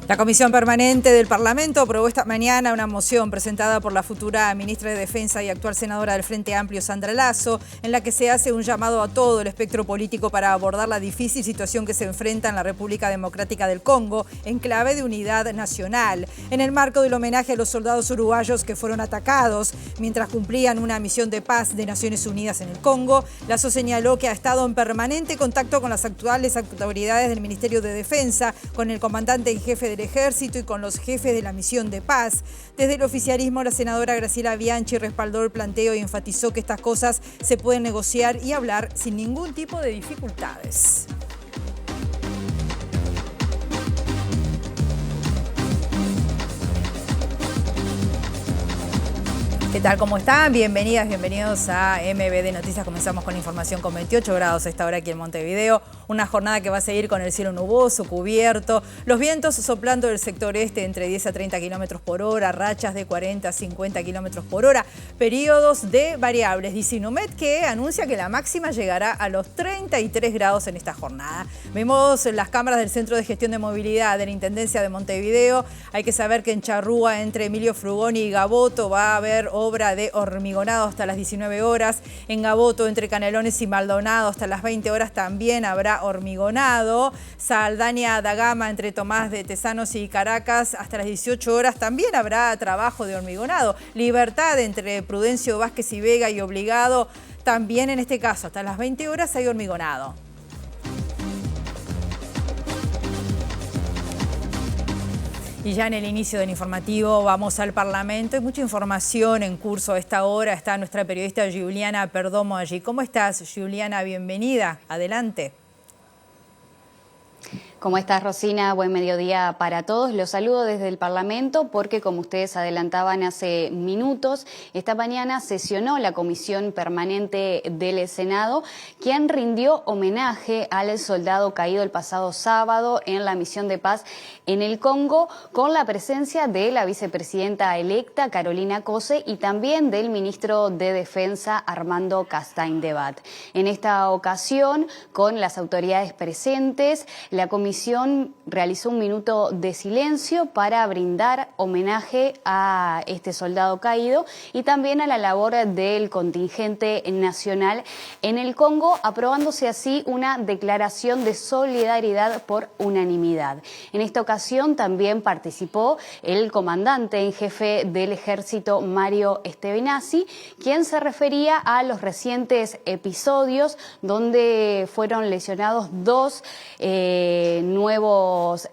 La Comisión Permanente del Parlamento aprobó esta mañana una moción presentada por la futura ministra de Defensa y actual senadora del Frente Amplio, Sandra Lasso, en la que se hace un llamado a todo el espectro político para abordar la difícil situación que se enfrenta en la República Democrática del Congo en clave de unidad nacional. En el marco del homenaje a los soldados uruguayos que fueron atacados mientras cumplían una misión de paz de Naciones Unidas en el Congo, Lasso señaló que ha estado en permanente contacto con las actuales autoridades del Ministerio de Defensa, con el comandante en jefe del Ejército y con los jefes de la misión de paz. Desde el oficialismo, la senadora Graciela Bianchi respaldó el planteo y enfatizó que estas cosas se pueden negociar y hablar sin ningún tipo de dificultades. ¿Qué tal? ¿Cómo están? Bienvenidas, bienvenidos a MBD Noticias. Comenzamos con la información con 28 grados a esta hora aquí en Montevideo. Una jornada que va a seguir con el cielo nuboso, cubierto. Los vientos soplando del sector este entre 10 a 30 kilómetros por hora, rachas de 40 a 50 kilómetros por hora. Periodos de variables. Dice Inumet que anuncia que la máxima llegará a los 33 grados en esta jornada. Vemos las cámaras del Centro de Gestión de Movilidad de la Intendencia de Montevideo. Hay que saber que en Charrúa, entre Emilio Frugoni y Gaboto, va a haber obra de hormigonado hasta las 19 horas. En Gaboto, entre Canelones y Maldonado, hasta las 20 horas también habrá hormigonado. Saldaña da Gama, entre Tomás de Tesanos y Caracas, hasta las 18 horas también habrá trabajo de hormigonado. Libertad, entre Prudencio Vázquez y Vega y Obligado, también en este caso, hasta las 20 horas hay hormigonado. Y ya en el inicio del informativo vamos al Parlamento. Hay mucha información en curso a esta hora. Está nuestra periodista Giuliana Perdomo allí. ¿Cómo estás, Giuliana? Bienvenida. Adelante. ¿Cómo estás, Rosina? Buen mediodía para todos. Los saludo desde el Parlamento porque, como ustedes adelantaban hace minutos, esta mañana sesionó la Comisión Permanente del Senado, quien rindió homenaje al soldado caído el pasado sábado en la misión de paz en el Congo, con la presencia de la vicepresidenta electa, Carolina Cose, y también del ministro de Defensa, Armando Castaing-Debat. En esta ocasión, con las autoridades presentes, la Comisión realizó un minuto de silencio para brindar homenaje a este soldado caído y también a la labor del contingente nacional en el Congo, aprobándose así una declaración de solidaridad por unanimidad. En esta ocasión también participó el comandante en jefe del Ejército, Mario Estevenasi, quien se refería a los recientes episodios donde fueron lesionados dos nuevos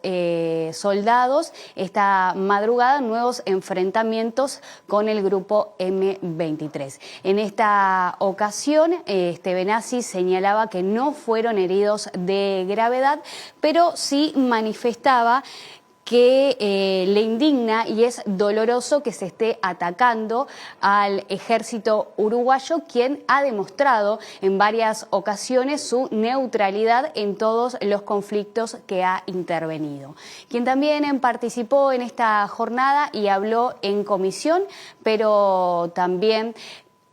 soldados esta madrugada, nuevos enfrentamientos con el grupo M23. En esta ocasión, Estevenasi señalaba que no fueron heridos de gravedad, pero sí manifestaba que le indigna y es doloroso que se esté atacando al ejército uruguayo, quien ha demostrado en varias ocasiones su neutralidad en todos los conflictos que ha intervenido. Quien también participó en esta jornada y habló en comisión, pero también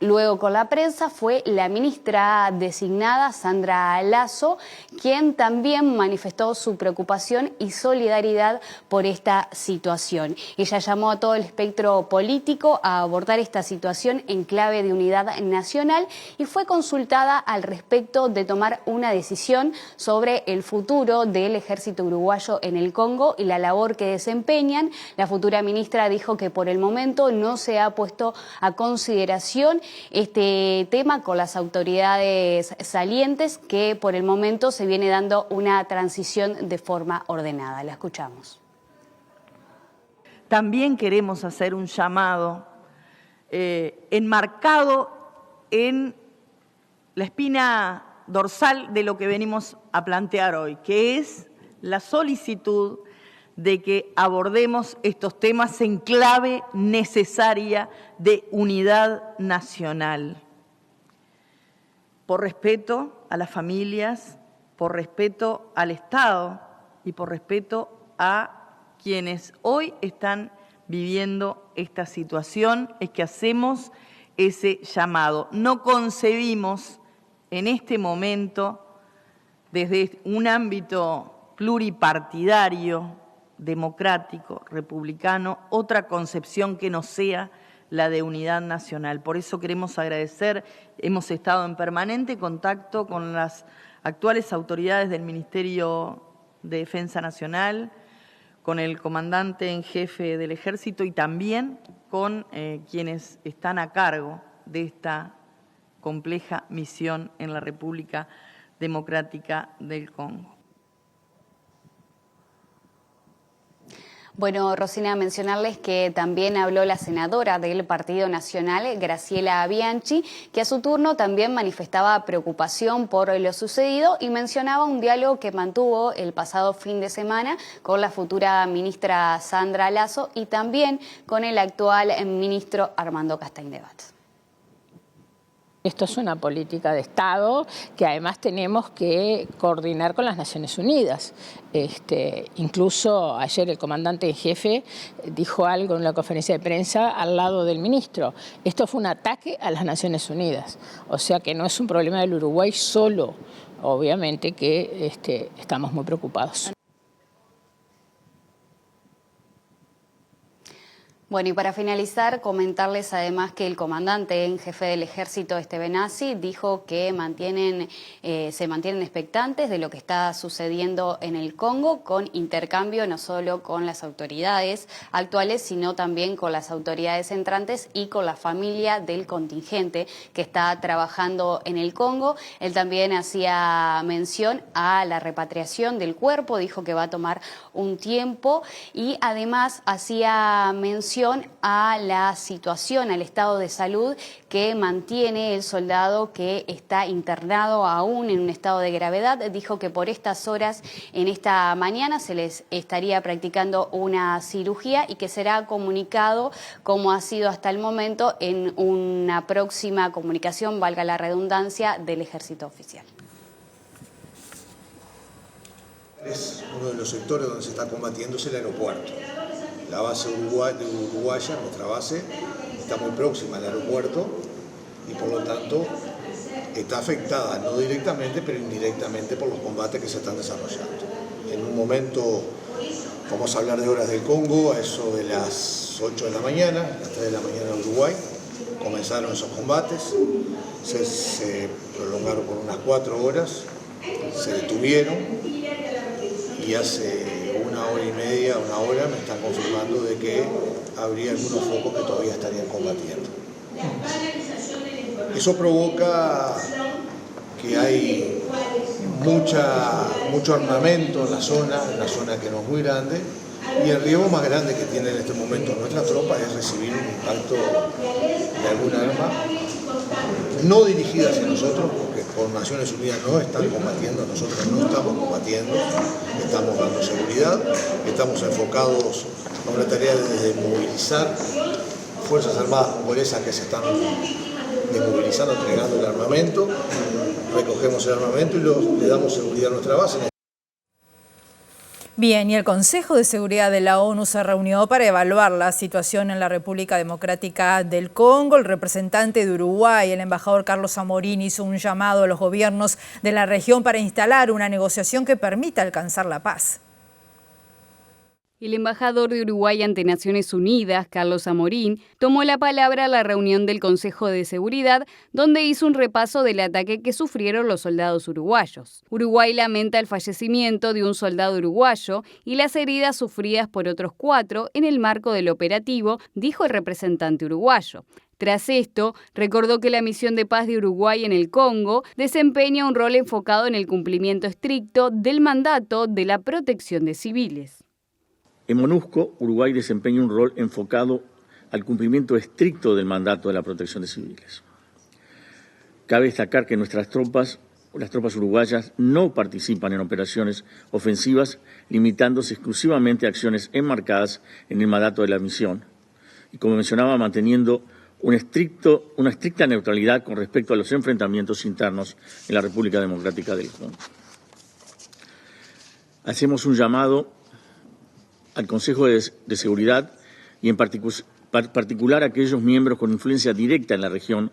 luego con la prensa, fue la ministra designada, Sandra Lasso, quien también manifestó su preocupación y solidaridad por esta situación. Ella llamó a todo el espectro político a abordar esta situación en clave de unidad nacional y fue consultada al respecto de tomar una decisión sobre el futuro del ejército uruguayo en el Congo y la labor que desempeñan. La futura ministra dijo que por el momento no se ha puesto a consideración este tema con las autoridades salientes, que por el momento se viene dando una transición de forma ordenada. La escuchamos. También queremos hacer un llamado enmarcado en la espina dorsal de lo que venimos a plantear hoy, que es la solicitud de que abordemos estos temas en clave necesaria de unidad nacional. Por respeto a las familias, por respeto al Estado y por respeto a quienes hoy están viviendo esta situación, es que hacemos ese llamado. No concebimos en este momento, desde un ámbito pluripartidario, democrático, republicano, otra concepción que no sea la de unidad nacional. Por eso queremos agradecer, hemos estado en permanente contacto con las actuales autoridades del Ministerio de Defensa Nacional, con el comandante en jefe del Ejército y también con quienes están a cargo de esta compleja misión en la República Democrática del Congo. Bueno, Rosina, mencionarles que también habló la senadora del Partido Nacional, Graciela Bianchi, que a su turno también manifestaba preocupación por lo sucedido y mencionaba un diálogo que mantuvo el pasado fin de semana con la futura ministra Sandra Lasso y también con el actual ministro Armando Castañebat. Esto es una política de Estado que además tenemos que coordinar con las Naciones Unidas. Incluso ayer el comandante en jefe dijo algo en la conferencia de prensa al lado del ministro. Esto fue un ataque a las Naciones Unidas. O sea que no es un problema del Uruguay solo. Obviamente que estamos muy preocupados. Bueno, y para finalizar, comentarles además que el comandante en jefe del Ejército, Benassi, dijo que se mantienen expectantes de lo que está sucediendo en el Congo, con intercambio no solo con las autoridades actuales, sino también con las autoridades entrantes y con la familia del contingente que está trabajando en el Congo. Él también hacía mención a la repatriación del cuerpo, dijo que va a tomar un tiempo y además hacía mención a la situación, al estado de salud que mantiene el soldado que está internado aún en un estado de gravedad. Dijo que por estas horas, en esta mañana, se les estaría practicando una cirugía y que será comunicado, como ha sido hasta el momento, en una próxima comunicación, valga la redundancia, del Ejército Oficial. Es uno de los sectores donde se está combatiendo es el aeropuerto. La base uruguaya, nuestra base, está muy próxima al aeropuerto y por lo tanto está afectada, no directamente, pero indirectamente por los combates que se están desarrollando. En un momento vamos a hablar de horas del Congo, a eso de las 8 de la mañana, a las 3 de la mañana en Uruguay, comenzaron esos combates, se prolongaron por unas 4 horas, se detuvieron y hace una hora y media, una hora, me están confirmando de que habría algunos focos que todavía estarían combatiendo. Eso provoca que hay mucho armamento en la zona que no es muy grande, y el riesgo más grande que tiene en este momento nuestras tropas es recibir un impacto de alguna arma no dirigida hacia nosotros, porque por Naciones Unidas no están combatiendo, nosotros no estamos combatiendo, estamos dando seguridad, estamos enfocados a una tarea de desmovilizar Fuerzas Armadas congolesas que se están desmovilizando, entregando el armamento, recogemos el armamento y le damos seguridad a nuestra base. Bien, y el Consejo de Seguridad de la ONU se reunió para evaluar la situación en la República Democrática del Congo. El representante de Uruguay, el embajador Carlos Amorín, hizo un llamado a los gobiernos de la región para instalar una negociación que permita alcanzar la paz. El embajador de Uruguay ante Naciones Unidas, Carlos Amorín, tomó la palabra a la reunión del Consejo de Seguridad, donde hizo un repaso del ataque que sufrieron los soldados uruguayos. Uruguay lamenta el fallecimiento de un soldado uruguayo y las heridas sufridas por otros 4 en el marco del operativo, dijo el representante uruguayo. Tras esto, recordó que la misión de paz de Uruguay en el Congo desempeña un rol enfocado en el cumplimiento estricto del mandato de la protección de civiles. En MONUSCO, Uruguay desempeña un rol enfocado al cumplimiento estricto del mandato de la protección de civiles. Cabe destacar que las tropas uruguayas no participan en operaciones ofensivas, limitándose exclusivamente a acciones enmarcadas en el mandato de la misión. Y como mencionaba, manteniendo una estricta neutralidad con respecto a los enfrentamientos internos en la República Democrática del Congo. Hacemos un llamado al Consejo de Seguridad y en particular a aquellos miembros con influencia directa en la región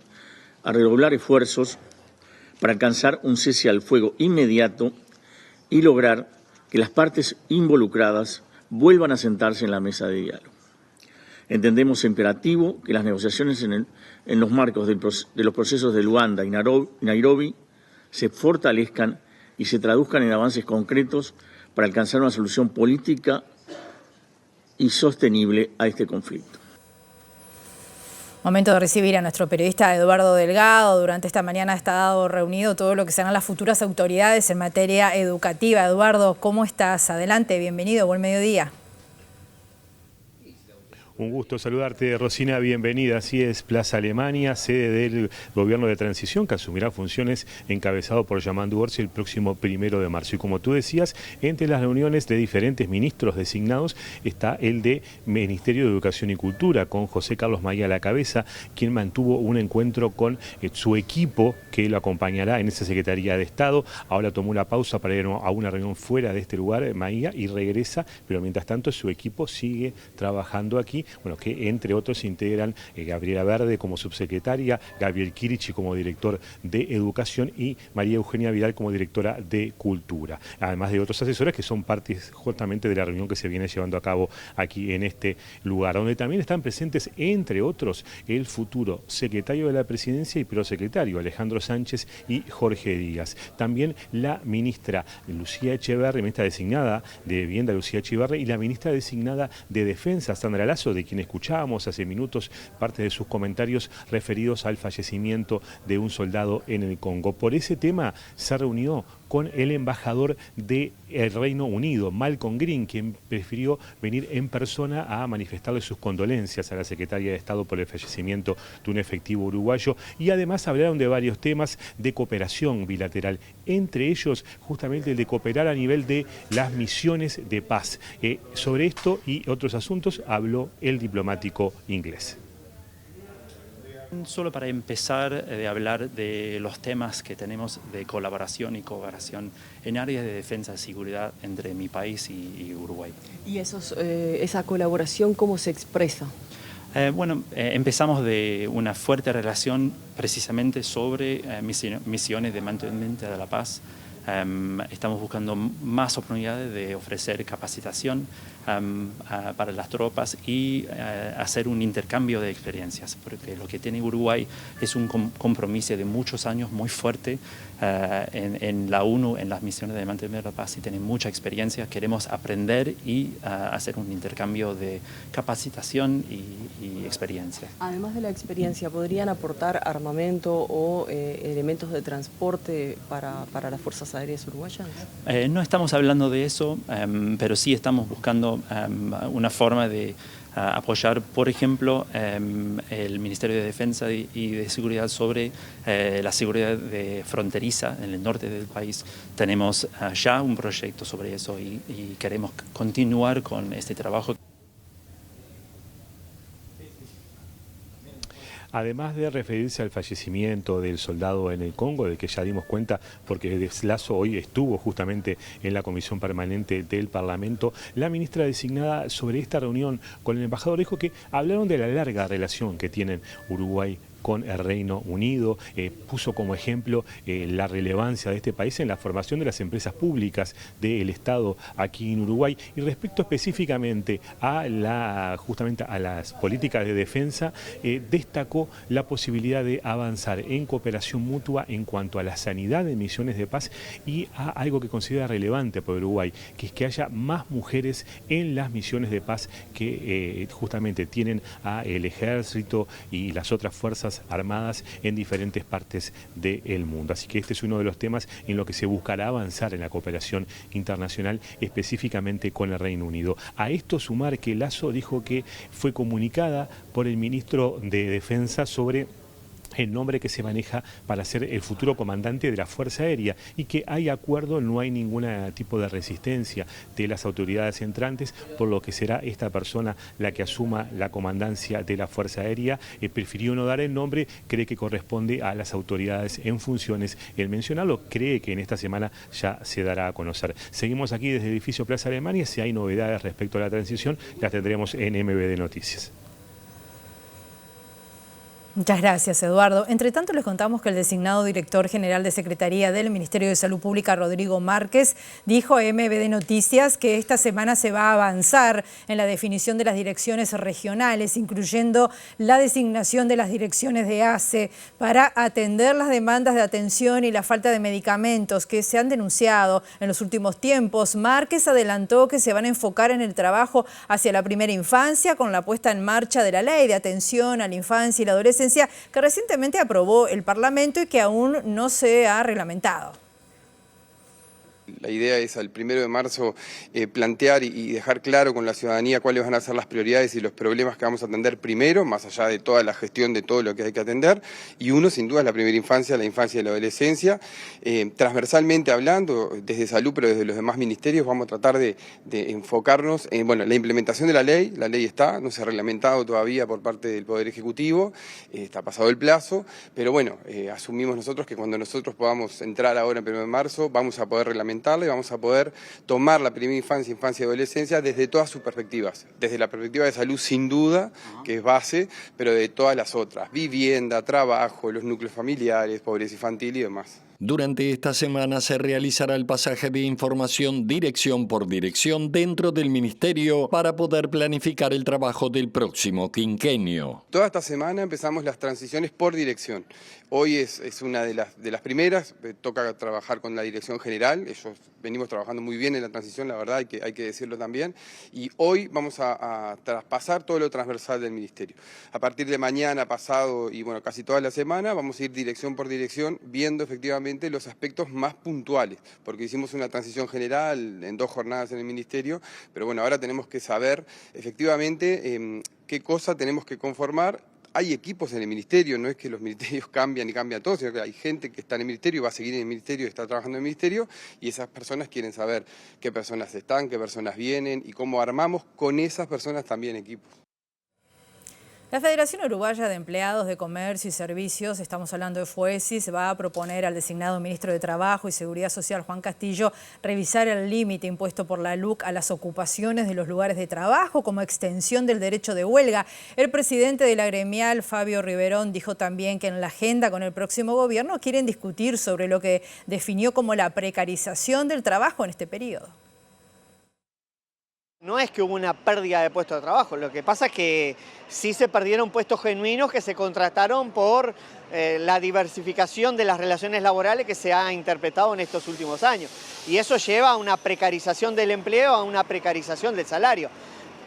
a redoblar esfuerzos para alcanzar un cese al fuego inmediato y lograr que las partes involucradas vuelvan a sentarse en la mesa de diálogo. Entendemos imperativo que las negociaciones en los marcos de los procesos de Luanda y Nairobi se fortalezcan y se traduzcan en avances concretos para alcanzar una solución política y sostenible a este conflicto. Momento de recibir a nuestro periodista Eduardo Delgado. Durante esta mañana ha estado reunido todo lo que serán las futuras autoridades en materia educativa. Eduardo, ¿cómo estás? Adelante, bienvenido, buen mediodía. Un gusto saludarte, Rosina, bienvenida. Así es, Plaza Alemania, sede del gobierno de transición que asumirá funciones encabezado por Yamandu Orsi el próximo 1 de marzo. Y como tú decías, entre las reuniones de diferentes ministros designados está el de Ministerio de Educación y Cultura, con José Carlos Maía a la cabeza, quien mantuvo un encuentro con su equipo que lo acompañará en esa Secretaría de Estado. Ahora tomó una pausa para ir a una reunión fuera de este lugar, Maía, y regresa, pero mientras tanto su equipo sigue trabajando aquí. Bueno, que entre otros integran Gabriela Verde como subsecretaria, Gabriel Kirichi como director de Educación y María Eugenia Vidal como directora de Cultura. Además de otros asesores que son partes justamente de la reunión que se viene llevando a cabo aquí en este lugar, donde también están presentes, entre otros, el futuro secretario de la Presidencia y prosecretario Alejandro Sánchez y Jorge Díaz. También la ministra Lucía Echeverri, ministra designada de Vivienda Lucía Echeverri, y la ministra designada de Defensa, Sandra Lazo, de quien escuchábamos hace minutos parte de sus comentarios referidos al fallecimiento de un soldado en el Congo. Por ese tema se reunió con el embajador del Reino Unido, Malcolm Green, quien prefirió venir en persona a manifestarle sus condolencias a la secretaria de Estado por el fallecimiento de un efectivo uruguayo, y además hablaron de varios temas de cooperación bilateral, entre ellos justamente el de cooperar a nivel de las misiones de paz. Sobre esto y otros asuntos habló el diplomático inglés. Solo para empezar de hablar de los temas que tenemos de colaboración y cooperación en áreas de defensa y seguridad entre mi país y Uruguay. ¿Y esa colaboración cómo se expresa? Empezamos de una fuerte relación precisamente sobre misiones de mantenimiento de la paz. Estamos buscando más oportunidades de ofrecer capacitación para las tropas y hacer un intercambio de experiencias, porque lo que tiene Uruguay es un compromiso de muchos años muy fuerte en la ONU, en las misiones de mantenimiento de la paz, y tiene mucha experiencia. Queremos aprender y hacer un intercambio de capacitación y experiencia. Además de la experiencia, ¿podrían aportar armamento o elementos de transporte para las fuerzas aéreas uruguayas? No estamos hablando de eso, pero sí estamos buscando una forma de apoyar, por ejemplo, el Ministerio de Defensa y de Seguridad sobre la seguridad fronteriza en el norte del país. Tenemos ya un proyecto sobre eso y queremos continuar con este trabajo. Además de referirse al fallecimiento del soldado en el Congo, del que ya dimos cuenta porque Lazo hoy estuvo justamente en la Comisión Permanente del Parlamento, la ministra designada sobre esta reunión con el embajador dijo que hablaron de la larga relación que tienen Uruguay con el Reino Unido, puso como ejemplo la relevancia de este país en la formación de las empresas públicas del Estado aquí en Uruguay, y respecto específicamente a justamente a las políticas de defensa, destacó la posibilidad de avanzar en cooperación mutua en cuanto a la sanidad de misiones de paz y a algo que considera relevante para Uruguay, que es que haya más mujeres en las misiones de paz que justamente tienen el ejército y las otras fuerzas armadas en diferentes partes del mundo. Así que este es uno de los temas en lo que se buscará avanzar en la cooperación internacional, específicamente con el Reino Unido. A esto sumar que Lazo dijo que fue comunicada por el ministro de Defensa sobre el nombre que se maneja para ser el futuro comandante de la Fuerza Aérea, y que hay acuerdo, no hay ningún tipo de resistencia de las autoridades entrantes, por lo que será esta persona la que asuma la comandancia de la Fuerza Aérea. Prefirió no dar el nombre, cree que corresponde a las autoridades en funciones el mencionarlo, cree que en esta semana ya se dará a conocer. Seguimos aquí desde el edificio Plaza Alemania. Si hay novedades respecto a la transición, las tendremos en MBD Noticias. Muchas gracias, Eduardo. Entre tanto, les contamos que el designado director general de Secretaría del Ministerio de Salud Pública, Rodrigo Márquez, dijo a MBD Noticias que esta semana se va a avanzar en la definición de las direcciones regionales, incluyendo la designación de las direcciones de ACE para atender las demandas de atención y la falta de medicamentos que se han denunciado en los últimos tiempos. Márquez adelantó que se van a enfocar en el trabajo hacia la primera infancia con la puesta en marcha de la Ley de Atención a la Infancia y la Adolescencia, que recientemente aprobó el Parlamento y que aún no se ha reglamentado. La idea es al 1 de marzo plantear y dejar claro con la ciudadanía cuáles van a ser las prioridades y los problemas que vamos a atender primero, más allá de toda la gestión de todo lo que hay que atender. Y uno, sin duda, es la primera infancia, la infancia y la adolescencia. Transversalmente hablando, desde salud, pero desde los demás ministerios, vamos a tratar de enfocarnos en la implementación de la ley. La ley está, no se ha reglamentado todavía por parte del Poder Ejecutivo, está pasado el plazo, pero bueno, asumimos nosotros que cuando nosotros podamos entrar ahora el 1 de marzo, vamos a poder reglamentar y vamos a poder tomar la primera infancia, infancia y adolescencia desde todas sus perspectivas. Desde la perspectiva de salud, sin duda, que es base, pero de todas las otras. Vivienda, trabajo, los núcleos familiares, pobreza infantil y demás. Durante esta semana se realizará el pasaje de información dirección por dirección dentro del Ministerio para poder planificar el trabajo del próximo quinquenio. Toda esta semana empezamos las transiciones por dirección. Hoy es una de las primeras, toca trabajar con la dirección general, ellos venimos trabajando muy bien en la transición, la verdad hay que decirlo también, y hoy vamos a traspasar todo lo transversal del Ministerio. A partir de mañana, pasado y casi toda la semana vamos a ir dirección por dirección viendo efectivamente los aspectos más puntuales, porque hicimos una transición general en 2 jornadas en el Ministerio, pero ahora tenemos que saber efectivamente qué cosa tenemos que conformar. Hay equipos en el Ministerio, no es que los ministerios cambian y cambian todo, sino que hay gente que está en el Ministerio, va a seguir en el Ministerio, está trabajando en el Ministerio, y esas personas quieren saber qué personas están, qué personas vienen y cómo armamos con esas personas también equipos. La Federación Uruguaya de Empleados de Comercio y Servicios, estamos hablando de FUESIS, va a proponer al designado ministro de Trabajo y Seguridad Social, Juan Castillo, revisar el límite impuesto por la LUC a las ocupaciones de los lugares de trabajo como extensión del derecho de huelga. El presidente de la gremial, Fabio Riverón, dijo también que en la agenda con el próximo gobierno quieren discutir sobre lo que definió como la precarización del trabajo en este periodo. No es que hubo una pérdida de puestos de trabajo, lo que pasa es que sí se perdieron puestos genuinos que se contrataron por la diversificación de las relaciones laborales que se ha interpretado en estos últimos años. Y eso lleva a una precarización del empleo, a una precarización del salario.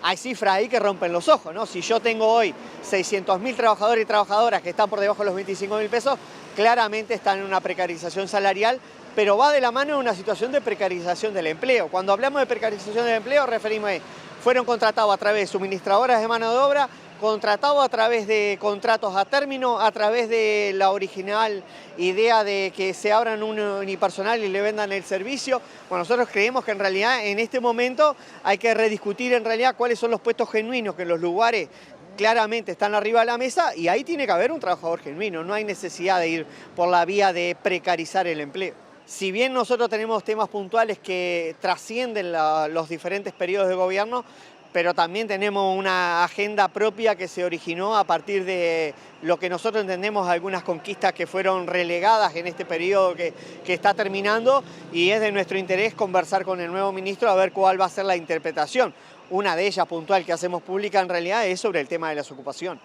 Hay cifras ahí que rompen los ojos, ¿no? Si yo tengo hoy 600.000 trabajadores y trabajadoras que están por debajo de los 25.000 pesos, claramente están en una precarización salarial, pero va de la mano de una situación de precarización del empleo. Cuando hablamos de precarización del empleo, referimos a fueron contratados a través de suministradoras de mano de obra, contratados a través de contratos a término, a través de la original idea de que se abran un unipersonal y le vendan el servicio. Bueno, nosotros creemos que en realidad en este momento hay que rediscutir en realidad cuáles son los puestos genuinos que en los lugares claramente están arriba de la mesa y ahí tiene que haber un trabajador genuino, no hay necesidad de ir por la vía de precarizar el empleo. Si bien nosotros tenemos temas puntuales que trascienden los diferentes periodos de gobierno, pero también tenemos una agenda propia que se originó a partir de lo que nosotros entendemos algunas conquistas que fueron relegadas en este periodo que está terminando, y es de nuestro interés conversar con el nuevo ministro a ver cuál va a ser la interpretación. Una de ellas puntual que hacemos pública en realidad es sobre el tema de la desocupación.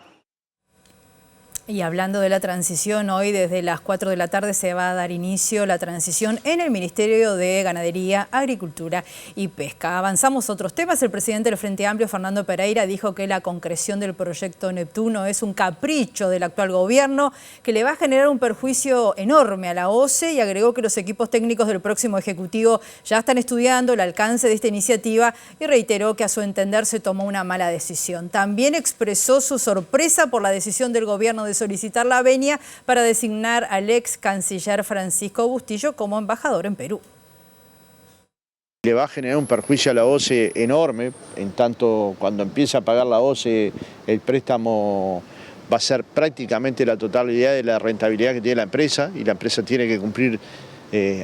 Y hablando de la transición, hoy desde las 4 de la tarde se va a dar inicio la transición en el Ministerio de Ganadería, Agricultura y Pesca. Avanzamos a otros temas. El presidente del Frente Amplio, Fernando Pereira, dijo que la concreción del proyecto Neptuno es un capricho del actual gobierno que le va a generar un perjuicio enorme a la OCE, y agregó que los equipos técnicos del próximo Ejecutivo ya están estudiando el alcance de esta iniciativa y reiteró que a su entender se tomó una mala decisión. También expresó su sorpresa por la decisión del gobierno de solicitar la venia para designar al ex canciller Francisco Bustillo como embajador en Perú. Le va a generar un perjuicio a la OCE enorme, en tanto cuando empiece a pagar la OCE el préstamo va a ser prácticamente la totalidad de la rentabilidad que tiene la empresa, y la empresa tiene que cumplir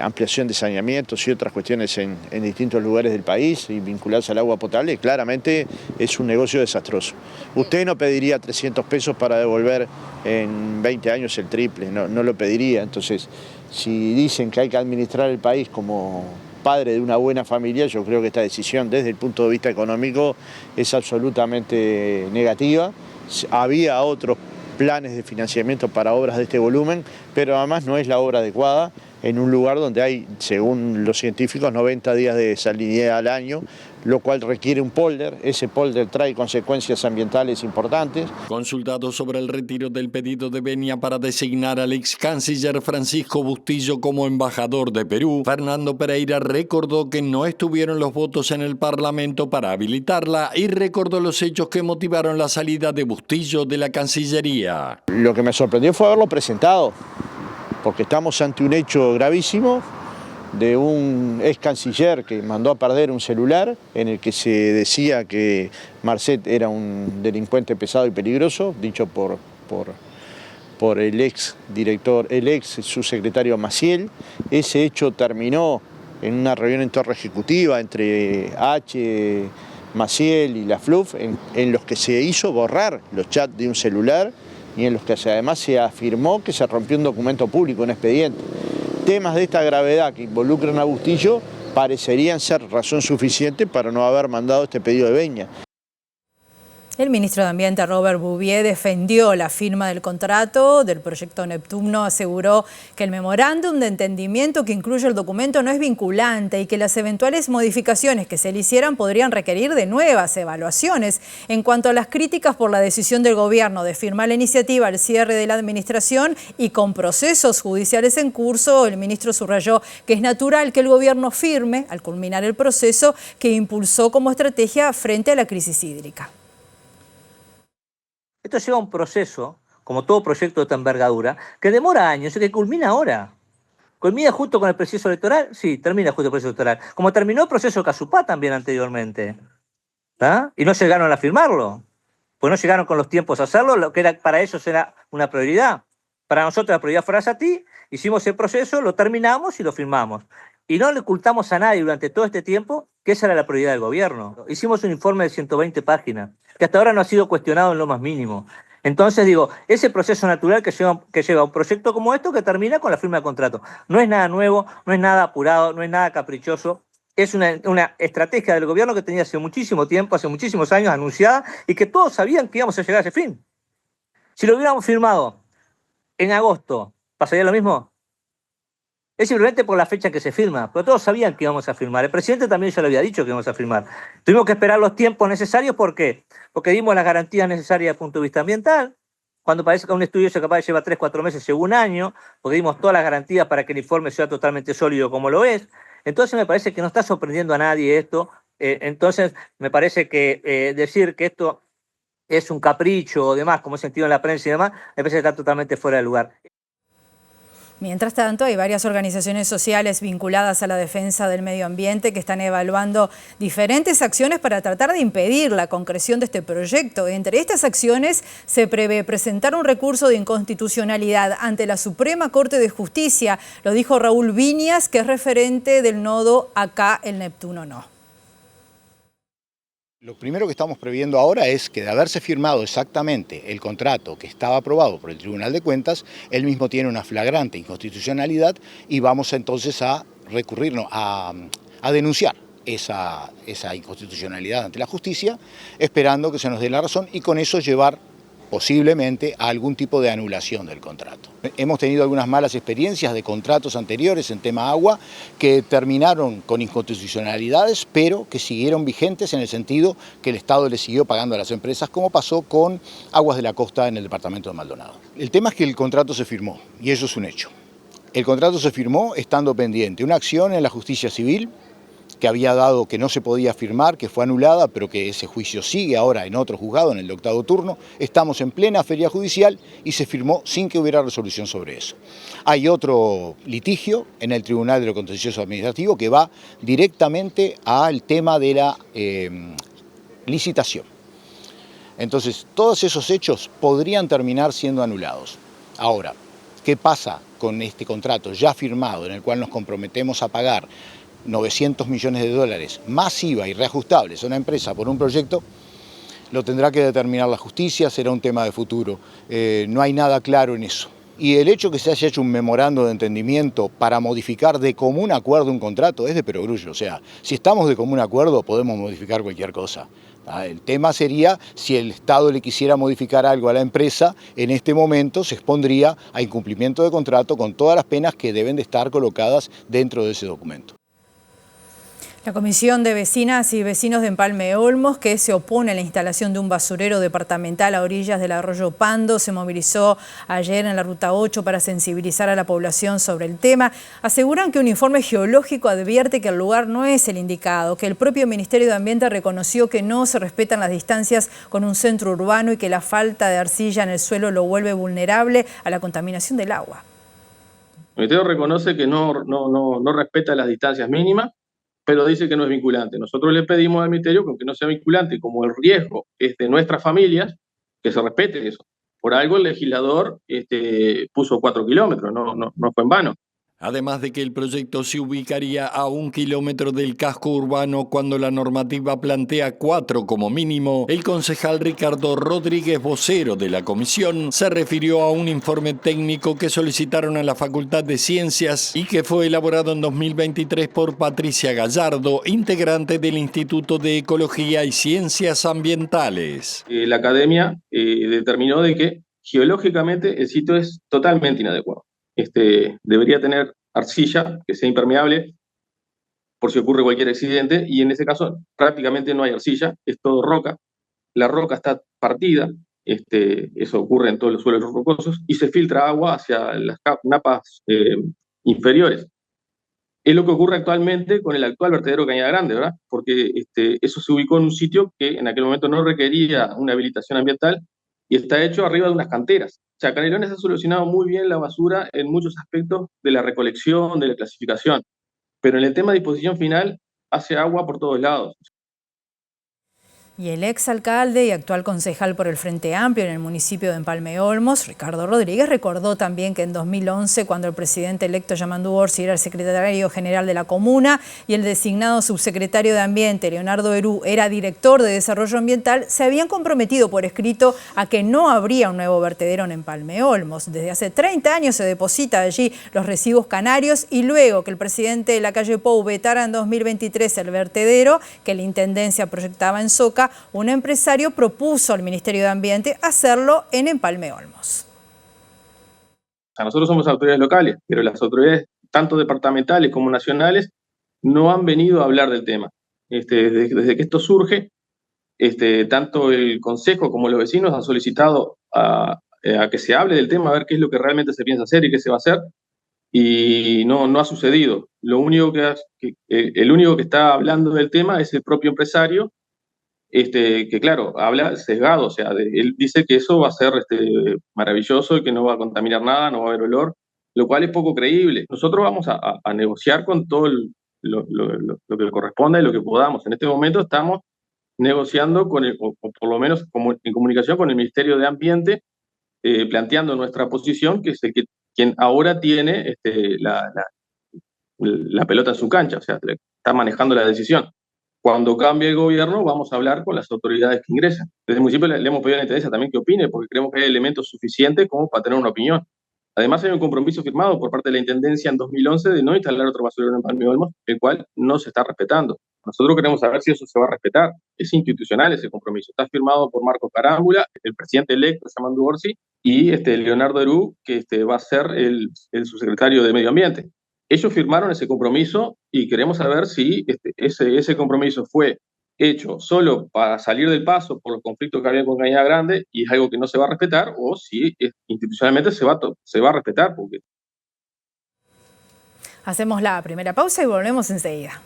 ampliación de saneamientos y otras cuestiones en distintos lugares del país y vinculadas al agua potable, claramente es un negocio desastroso. Usted no pediría 300 pesos para devolver en 20 años el triple, no lo pediría. Entonces, si dicen que hay que administrar el país como padre de una buena familia, yo creo que esta decisión desde el punto de vista económico es absolutamente negativa. Había otros planes de financiamiento para obras de este volumen, pero además no es la obra adecuada en un lugar donde hay, según los científicos, 90 días de salinidad al año, lo cual requiere un polder. Ese polder trae consecuencias ambientales importantes. Consultado sobre el retiro del pedido de venia para designar al ex canciller Francisco Bustillo como embajador de Perú, Fernando Pereira recordó que no estuvieron los votos en el Parlamento para habilitarla y recordó los hechos que motivaron la salida de Bustillo de la Cancillería. Lo que me sorprendió fue haberlo presentado, porque estamos ante un hecho gravísimo de un ex canciller que mandó a perder un celular en el que se decía que Marcet era un delincuente pesado y peligroso, dicho por el ex director, el ex subsecretario Maciel. Ese hecho terminó en una reunión en torre ejecutiva entre H, Maciel y la FLUF, en los que se hizo borrar los chats de un celular y en los que además se afirmó que se rompió un documento público, un expediente. Temas de esta gravedad que involucran a Bustillo parecerían ser razón suficiente para no haber mandado este pedido de venia. El ministro de Ambiente, Robert Bouvier, defendió la firma del contrato del proyecto Neptuno, aseguró que el memorándum de entendimiento que incluye el documento no es vinculante y que las eventuales modificaciones que se le hicieran podrían requerir de nuevas evaluaciones. En cuanto a las críticas por la decisión del gobierno de firmar la iniciativa al cierre de la administración y con procesos judiciales en curso, el ministro subrayó que es natural que el gobierno firme, al culminar el proceso que impulsó como estrategia frente a la crisis hídrica. Esto lleva un proceso, como todo proyecto de esta envergadura, que demora años y que culmina ahora. ¿Culmina justo con el proceso electoral? Sí, termina justo el proceso electoral. Como terminó el proceso Casupá también anteriormente. ¿Ah? Y no llegaron a firmarlo. Pues no llegaron con los tiempos a hacerlo, lo que era, para ellos era una prioridad. Para nosotros la prioridad fue Arasatí, hicimos el proceso, lo terminamos y lo firmamos. Y no le ocultamos a nadie durante todo este tiempo que esa era la prioridad del gobierno. Hicimos un informe de 120 páginas, que hasta ahora no ha sido cuestionado en lo más mínimo. Entonces digo, ese proceso natural que lleva un proyecto como esto que termina con la firma de contrato. No es nada nuevo, no es nada apurado, no es nada caprichoso. Es una estrategia del gobierno que tenía hace muchísimo tiempo, hace muchísimos años anunciada y que todos sabían que íbamos a llegar a ese fin. Si lo hubiéramos firmado en agosto, ¿pasaría lo mismo? Es simplemente por la fecha que se firma, pero todos sabían que íbamos a firmar. El presidente también ya lo había dicho que íbamos a firmar. Tuvimos que esperar los tiempos necesarios, ¿por qué? Porque dimos las garantías necesarias desde el punto de vista ambiental, cuando parece que un estudio se capaz de llevar 3, 4 meses, llegó un año, porque dimos todas las garantías para que el informe sea totalmente sólido como lo es. Entonces me parece que no está sorprendiendo a nadie esto. Entonces me parece que decir que esto es un capricho o demás, como he sentido en la prensa y demás, me parece que está totalmente fuera de lugar. Mientras tanto, hay varias organizaciones sociales vinculadas a la defensa del medio ambiente que están evaluando diferentes acciones para tratar de impedir la concreción de este proyecto. Entre estas acciones se prevé presentar un recurso de inconstitucionalidad ante la Suprema Corte de Justicia. Lo dijo Raúl Viñas, que es referente del nodo Acá el Neptuno No. Lo primero que estamos previendo ahora es que de haberse firmado exactamente el contrato que estaba aprobado por el Tribunal de Cuentas, él mismo tiene una flagrante inconstitucionalidad y vamos entonces a recurrirnos a denunciar esa inconstitucionalidad ante la justicia, esperando que se nos dé la razón y con eso llevar posiblemente a algún tipo de anulación del contrato. Hemos tenido algunas malas experiencias de contratos anteriores en tema agua que terminaron con inconstitucionalidades, pero que siguieron vigentes en el sentido que el Estado le siguió pagando a las empresas, como pasó con Aguas de la Costa en el departamento de Maldonado. El tema es que el contrato se firmó, y eso es un hecho. El contrato se firmó estando pendiente una acción en la justicia civil, que había dado que no se podía firmar, que fue anulada, pero que ese juicio sigue ahora en otro juzgado, en el de octavo turno. Estamos en plena feria judicial y se firmó sin que hubiera resolución sobre eso. Hay otro litigio en el Tribunal de lo Contencioso Administrativo que va directamente al tema de la licitación. Entonces, todos esos hechos podrían terminar siendo anulados. Ahora, ¿qué pasa con este contrato ya firmado, en el cual nos comprometemos a pagar 900 millones de dólares más IVA y reajustables a una empresa por un proyecto, lo tendrá que determinar la justicia, será un tema de futuro. No hay nada claro en eso. Y el hecho que se haya hecho un memorando de entendimiento para modificar de común acuerdo un contrato es de perogrullo. O sea, si estamos de común acuerdo podemos modificar cualquier cosa. El tema sería si el Estado le quisiera modificar algo a la empresa, en este momento se expondría a incumplimiento de contrato con todas las penas que deben de estar colocadas dentro de ese documento. La Comisión de Vecinas y Vecinos de Empalme Olmos, que se opone a la instalación de un basurero departamental a orillas del arroyo Pando, se movilizó ayer en la Ruta 8 para sensibilizar a la población sobre el tema. Aseguran que un informe geológico advierte que el lugar no es el indicado, que el propio Ministerio de Ambiente reconoció que no se respetan las distancias con un centro urbano y que la falta de arcilla en el suelo lo vuelve vulnerable a la contaminación del agua. El Ministerio reconoce que no respeta las distancias mínimas, pero dice que no es vinculante. Nosotros le pedimos al Ministerio que no sea vinculante, como el riesgo es de nuestras familias, que se respete eso. Por algo el legislador puso 4 kilómetros, no fue en vano. Además de que el proyecto se ubicaría a 1 kilómetro del casco urbano cuando la normativa plantea 4 como mínimo, el concejal Ricardo Rodríguez, vocero de la comisión, se refirió a un informe técnico que solicitaron a la Facultad de Ciencias y que fue elaborado en 2023 por Patricia Gallardo, integrante del Instituto de Ecología y Ciencias Ambientales. La academia determinó de que geológicamente el sitio es totalmente inadecuado. Debería tener arcilla que sea impermeable por si ocurre cualquier accidente, y en ese caso prácticamente no hay arcilla, es todo roca. La roca está partida, eso ocurre en todos los suelos rocosos, y se filtra agua hacia las napas inferiores. Es lo que ocurre actualmente con el actual vertedero Cañada Grande, ¿verdad? Porque eso se ubicó en un sitio que en aquel momento no requería una habilitación ambiental y está hecho arriba de unas canteras. O sea, Canelones ha solucionado muy bien la basura en muchos aspectos de la recolección, de la clasificación, pero en el tema de disposición final hace agua por todos lados. Y el exalcalde y actual concejal por el Frente Amplio en el municipio de Empalme Olmos, Ricardo Rodríguez, recordó también que en 2011, cuando el presidente electo Yamandu Orsi era el secretario general de la comuna y el designado subsecretario de Ambiente, Leonardo Herú, era director de Desarrollo Ambiental, se habían comprometido por escrito a que no habría un nuevo vertedero en Empalme Olmos. Desde hace 30 años se deposita allí los residuos canarios y luego que el presidente de la calle Pou vetara en 2023 el vertedero que la intendencia proyectaba en Soca, un empresario propuso al Ministerio de Ambiente hacerlo en Empalme Olmos. O sea, nosotros somos autoridades locales, pero las autoridades, tanto departamentales como nacionales, no han venido a hablar del tema. Desde que esto surge, tanto el Consejo como los vecinos han solicitado a que se hable del tema, a ver qué es lo que realmente se piensa hacer y qué se va a hacer, y no ha sucedido. El único que está hablando del tema es el propio empresario, que claro, habla sesgado, o sea, él dice que eso va a ser maravilloso y que no va a contaminar nada, no va a haber olor, lo cual es poco creíble. Nosotros vamos a negociar con todo lo que le corresponda y lo que podamos. En este momento estamos negociando o por lo menos en comunicación con el Ministerio de Ambiente, planteando nuestra posición, que es quien ahora tiene la pelota en su cancha, o sea, está manejando la decisión. Cuando cambie el gobierno, vamos a hablar con las autoridades que ingresan. Desde el municipio le hemos pedido a la Intendencia también que opine, porque creemos que hay elementos suficientes como para tener una opinión. Además, hay un compromiso firmado por parte de la Intendencia en 2011 de no instalar otro basurero en Empalme Olmos, el cual no se está respetando. Nosotros queremos saber si eso se va a respetar. Es institucional ese compromiso. Está firmado por Marcos Carámbula, el presidente electo, Yamandu Orsi, y Leonardo Herú, que va a ser el subsecretario de Medio Ambiente. Ellos firmaron ese compromiso y queremos saber si ese compromiso fue hecho solo para salir del paso por los conflictos que había con Cañada Grande y es algo que no se va a respetar, o si institucionalmente se va a respetar. Hacemos la primera pausa y volvemos enseguida.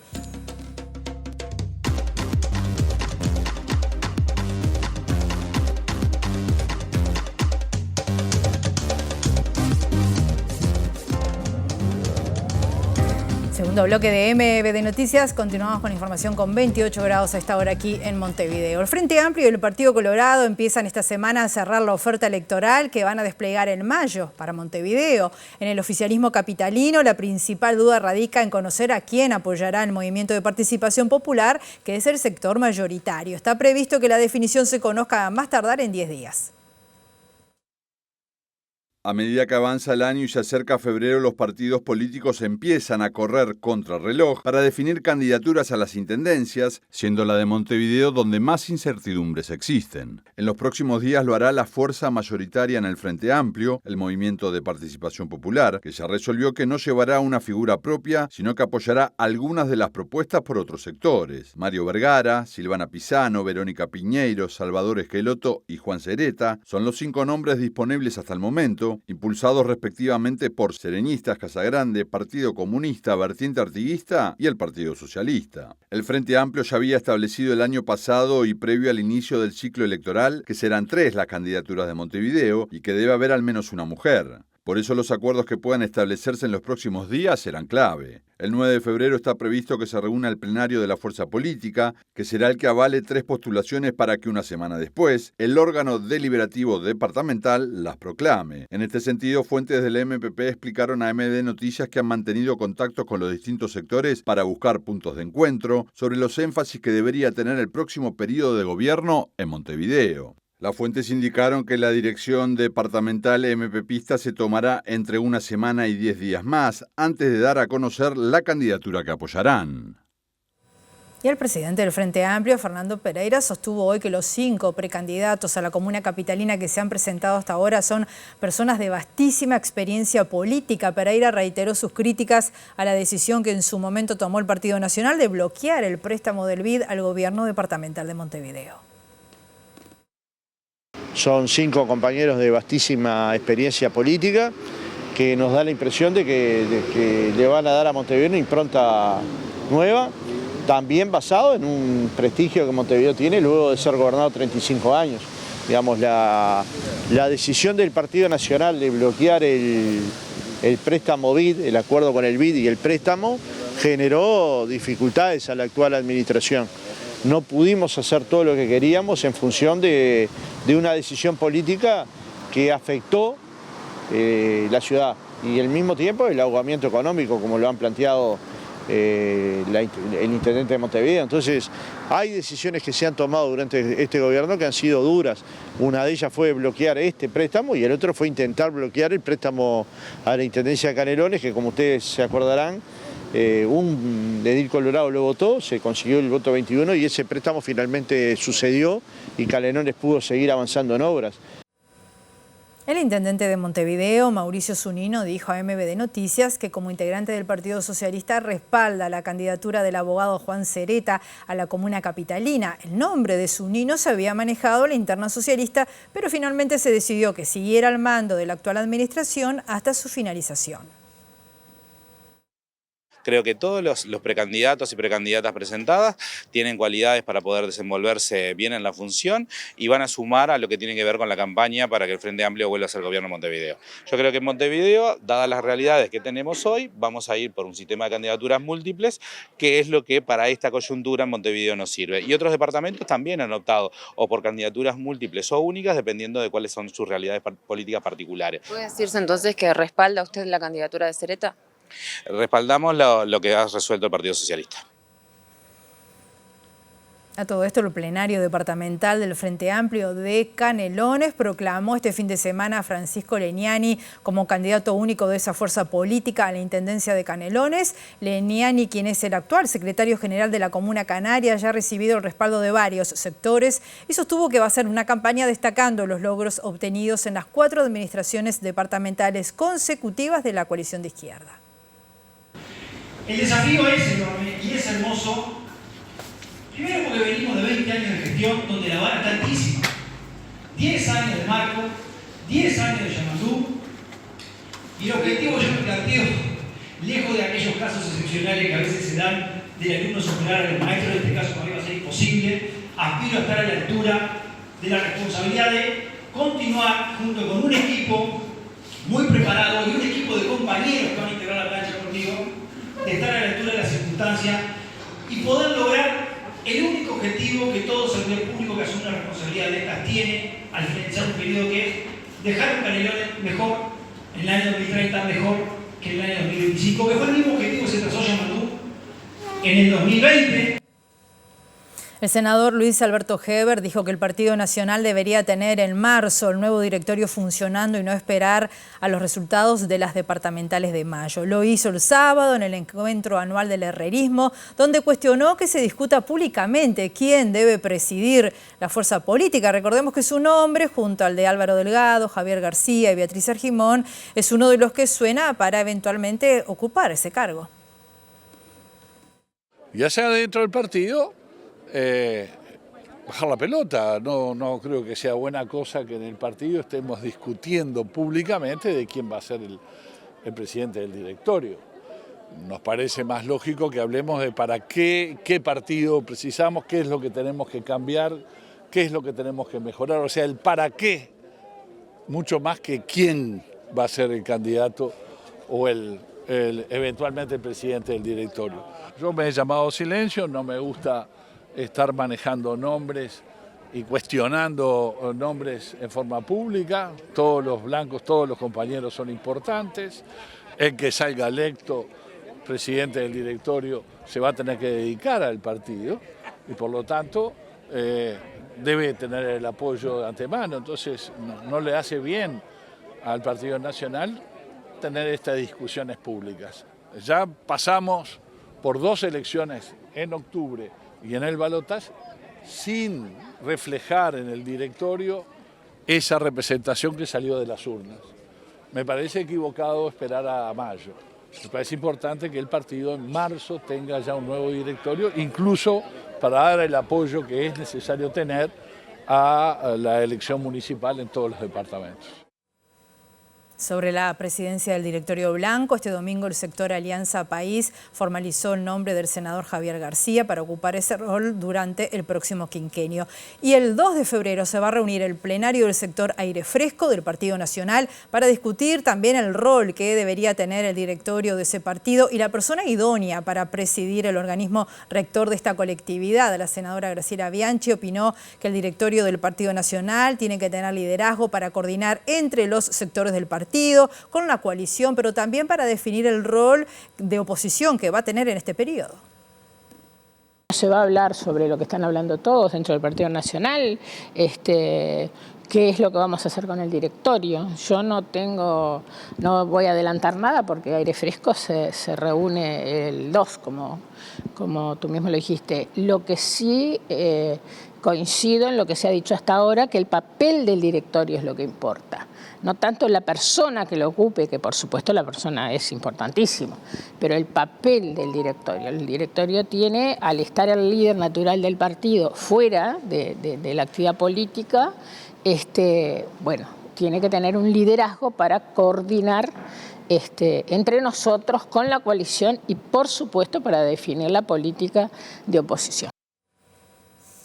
Segundo bloque de MBD Noticias, continuamos con información con 28 grados a esta hora aquí en Montevideo. El Frente Amplio y el Partido Colorado empiezan esta semana a cerrar la oferta electoral que van a desplegar en mayo para Montevideo. En el oficialismo capitalino, la principal duda radica en conocer a quién apoyará el movimiento de participación popular, que es el sector mayoritario. Está previsto que la definición se conozca a más tardar en 10 días. A medida que avanza el año y se acerca febrero, los partidos políticos empiezan a correr contrarreloj para definir candidaturas a las intendencias, siendo la de Montevideo donde más incertidumbres existen. En los próximos días lo hará la fuerza mayoritaria en el Frente Amplio, el Movimiento de Participación Popular, que ya resolvió que no llevará una figura propia, sino que apoyará algunas de las propuestas por otros sectores. Mario Vergara, Silvana Pisano, Verónica Piñeiro, Salvador Esqueloto y Juan Cereta son los 5 nombres disponibles hasta el momento, impulsados respectivamente por Sereñistas, Casagrande, Partido Comunista, Vertiente Artiguista y el Partido Socialista. El Frente Amplio ya había establecido el año pasado y previo al inicio del ciclo electoral que serán 3 las candidaturas de Montevideo y que debe haber al menos una mujer. Por eso los acuerdos que puedan establecerse en los próximos días serán clave. El 9 de febrero está previsto que se reúna el plenario de la fuerza política, que será el que avale 3 postulaciones para que una semana después el órgano deliberativo departamental las proclame. En este sentido, fuentes del MPP explicaron a MD Noticias que han mantenido contactos con los distintos sectores para buscar puntos de encuentro sobre los énfasis que debería tener el próximo periodo de gobierno en Montevideo. Las fuentes indicaron que la dirección departamental MPPista se tomará entre una semana y 10 días más antes de dar a conocer la candidatura que apoyarán. Y el presidente del Frente Amplio, Fernando Pereira, sostuvo hoy que los 5 precandidatos a la comuna capitalina que se han presentado hasta ahora son personas de vastísima experiencia política. Pereira reiteró sus críticas a la decisión que en su momento tomó el Partido Nacional de bloquear el préstamo del BID al gobierno departamental de Montevideo. Son 5 compañeros de vastísima experiencia política que nos da la impresión de que le van a dar a Montevideo una impronta nueva, también basado en un prestigio que Montevideo tiene luego de ser gobernado 35 años. Digamos, la decisión del Partido Nacional de bloquear el préstamo BID, el acuerdo con el BID y el préstamo, generó dificultades a la actual administración. No pudimos hacer todo lo que queríamos en función de una decisión política que afectó la ciudad y al mismo tiempo el ahogamiento económico, como lo han planteado el intendente de Montevideo. Entonces, hay decisiones que se han tomado durante este gobierno que han sido duras. Una de ellas fue bloquear este préstamo y el otro fue intentar bloquear el préstamo a la Intendencia de Canelones, que como ustedes se acordarán, un edil colorado lo votó, se consiguió el voto 21 y ese préstamo finalmente sucedió y Canelones pudo seguir avanzando en obras. El intendente de Montevideo, Mauricio Zunino, dijo a MBD Noticias que como integrante del Partido Socialista respalda la candidatura del abogado Juan Cereta a la comuna capitalina. El nombre de Zunino se había manejado en la interna socialista, pero finalmente se decidió que siguiera al mando de la actual administración hasta su finalización. Creo que todos los precandidatos y precandidatas presentadas tienen cualidades para poder desenvolverse bien en la función y van a sumar a lo que tiene que ver con la campaña para que el Frente Amplio vuelva a ser gobierno en Montevideo. Yo creo que en Montevideo, dadas las realidades que tenemos hoy, vamos a ir por un sistema de candidaturas múltiples, que es lo que para esta coyuntura en Montevideo nos sirve. Y otros departamentos también han optado o por candidaturas múltiples o únicas, dependiendo de cuáles son sus realidades políticas particulares. ¿Puede decirse entonces que respalda usted la candidatura de Cereta? Respaldamos lo que ha resuelto el Partido Socialista. A todo esto, el plenario departamental del Frente Amplio de Canelones proclamó este fin de semana a Francisco Leniani como candidato único de esa fuerza política a la Intendencia de Canelones. Leniani, quien es el actual secretario general de la Comuna Canaria, ya ha recibido el respaldo de varios sectores y sostuvo que va a hacer una campaña destacando los logros obtenidos en las 4 administraciones departamentales consecutivas de la coalición de izquierda. El desafío es enorme y es hermoso, primero porque venimos de 20 años de gestión donde la vara está altísima. 10 años de Marco, 10 años de Yamandú, y el objetivo yo me planteo, lejos de aquellos casos excepcionales que a veces se dan de alumnos superar a los maestros, en este caso para mí va a ser imposible, aspiro a estar a la altura de la responsabilidad de continuar junto con un equipo muy preparado y un equipo de compañeros que van a integrar la plancha conmigo, de estar a la altura de la circunstancia y poder lograr el único objetivo que todo servidor público que asume una responsabilidad de estas tiene al finalizar un periodo, que es dejar un Canelones mejor en el año 2030, mejor que en el año 2025, que fue el mismo objetivo que se trazó Yamandú en el 2020. El senador Luis Alberto Heber dijo que el Partido Nacional debería tener en marzo el nuevo directorio funcionando y no esperar a los resultados de las departamentales de mayo. Lo hizo el sábado en el encuentro anual del herrerismo, donde cuestionó que se discuta públicamente quién debe presidir la fuerza política. Recordemos que su nombre, junto al de Álvaro Delgado, Javier García y Beatriz Argimón, es uno de los que suena para eventualmente ocupar ese cargo. Ya sea dentro del partido, bajar la pelota. No creo que sea buena cosa que en el partido estemos discutiendo públicamente de quién va a ser el presidente del directorio. Nos parece más lógico que hablemos de para qué partido precisamos, qué es lo que tenemos que cambiar, qué es lo que tenemos que mejorar, o sea, el para qué, mucho más que quién va a ser el candidato o eventualmente el presidente del directorio. Yo me he llamado silencio, no me gusta estar manejando nombres y cuestionando nombres en forma pública. Todos los blancos, todos los compañeros son importantes. El que salga electo presidente del directorio se va a tener que dedicar al partido y por lo tanto debe tener el apoyo de antemano. Entonces no le hace bien al Partido Nacional tener estas discusiones públicas. Ya pasamos por 2 elecciones en octubre y en el balotaje sin reflejar en el directorio esa representación que salió de las urnas. Me parece equivocado esperar a mayo. Me parece importante que el partido en marzo tenga ya un nuevo directorio, incluso para dar el apoyo que es necesario tener a la elección municipal en todos los departamentos. Sobre la presidencia del directorio blanco, este domingo el sector Alianza País formalizó el nombre del senador Javier García para ocupar ese rol durante el próximo quinquenio. Y el 2 de febrero se va a reunir el plenario del sector Aire Fresco del Partido Nacional para discutir también el rol que debería tener el directorio de ese partido y la persona idónea para presidir el organismo rector de esta colectividad. La senadora Graciela Bianchi opinó que el directorio del Partido Nacional tiene que tener liderazgo para coordinar entre los sectores del partido, con la coalición, pero también para definir el rol de oposición que va a tener en este periodo. Se va a hablar sobre lo que están hablando todos dentro del Partido Nacional, qué es lo que vamos a hacer con el directorio. Yo no voy a adelantar nada porque Aire Fresco se reúne el 2, como tú mismo lo dijiste. Lo que sí coincido en lo que se ha dicho hasta ahora, que el papel del directorio es lo que importa. No tanto la persona que lo ocupe, que por supuesto la persona es importantísimo, pero el papel del directorio. El directorio tiene, al estar el líder natural del partido fuera de la actividad política, tiene que tener un liderazgo para coordinar entre nosotros con la coalición y por supuesto para definir la política de oposición.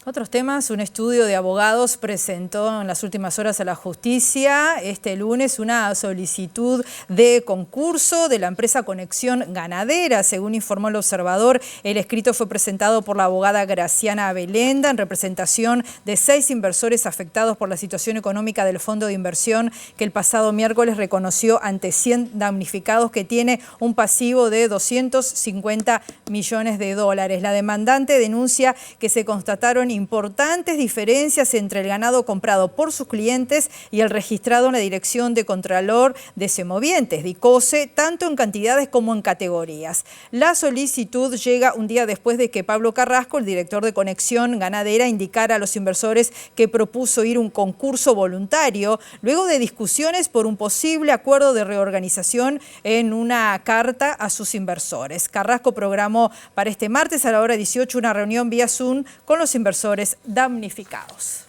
Otros temas, un estudio de abogados presentó en las últimas horas a la justicia este lunes una solicitud de concurso de la empresa Conexión Ganadera. Según informó el Observador, el escrito fue presentado por la abogada Graciana Belenda en representación de 6 inversores afectados por la situación económica del fondo de inversión que el pasado miércoles reconoció ante 100 damnificados que tiene un pasivo de 250 millones de dólares. La demandante denuncia que se constataron importantes diferencias entre el ganado comprado por sus clientes y el registrado en la Dirección de Contralor de Semovientes, DICOSE, tanto en cantidades como en categorías. La solicitud llega un día después de que Pablo Carrasco, el director de Conexión Ganadera, indicara a los inversores que propuso ir a un concurso voluntario, luego de discusiones por un posible acuerdo de reorganización en una carta a sus inversores. Carrasco programó para este martes a la hora 18 una reunión vía Zoom con los inversores damnificados.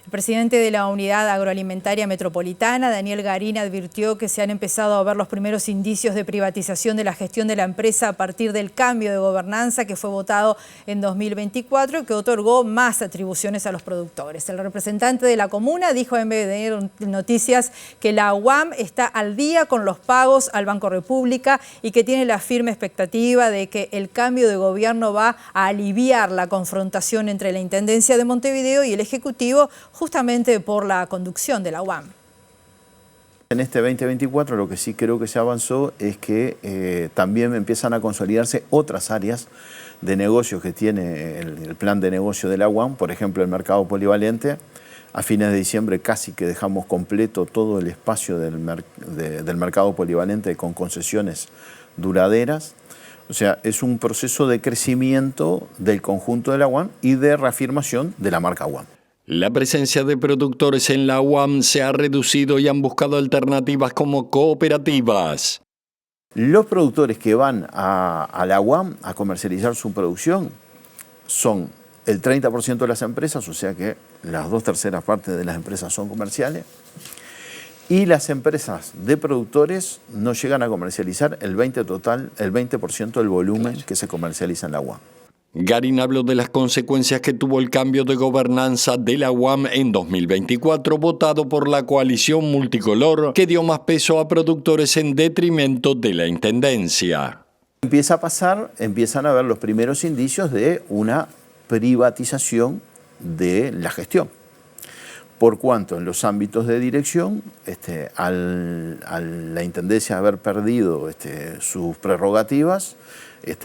El presidente de la Unidad Agroalimentaria Metropolitana, Daniel Garín, advirtió que se han empezado a ver los primeros indicios de privatización de la gestión de la empresa a partir del cambio de gobernanza que fue votado en 2024 y que otorgó más atribuciones a los productores. El representante de la comuna dijo en MBD Noticias que la UAM está al día con los pagos al Banco República y que tiene la firme expectativa de que el cambio de gobierno va a aliviar la confrontación entre la Intendencia de Montevideo y el Ejecutivo, justamente por la conducción de la UAM. En este 2024 lo que sí creo que se avanzó es que también empiezan a consolidarse otras áreas de negocios que tiene el plan de negocio de la UAM, por ejemplo el mercado polivalente. A fines de diciembre casi que dejamos completo todo el espacio del mercado polivalente con concesiones duraderas. O sea, es un proceso de crecimiento del conjunto de la UAM y de reafirmación de la marca UAM. La presencia de productores en la UAM se ha reducido y han buscado alternativas como cooperativas. Los productores que van a la UAM a comercializar su producción son el 30% de las empresas, o sea que las 2/3 partes de las empresas son comerciales, y las empresas de productores no llegan a comercializar el 20% del volumen que se comercializa en la UAM. Garín habló de las consecuencias que tuvo el cambio de gobernanza de la UAM en 2024, votado por la coalición multicolor, que dio más peso a productores en detrimento de la Intendencia. Empiezan a ver los primeros indicios de una privatización de la gestión. Por cuanto en los ámbitos de dirección, a la Intendencia haber perdido sus prerrogativas,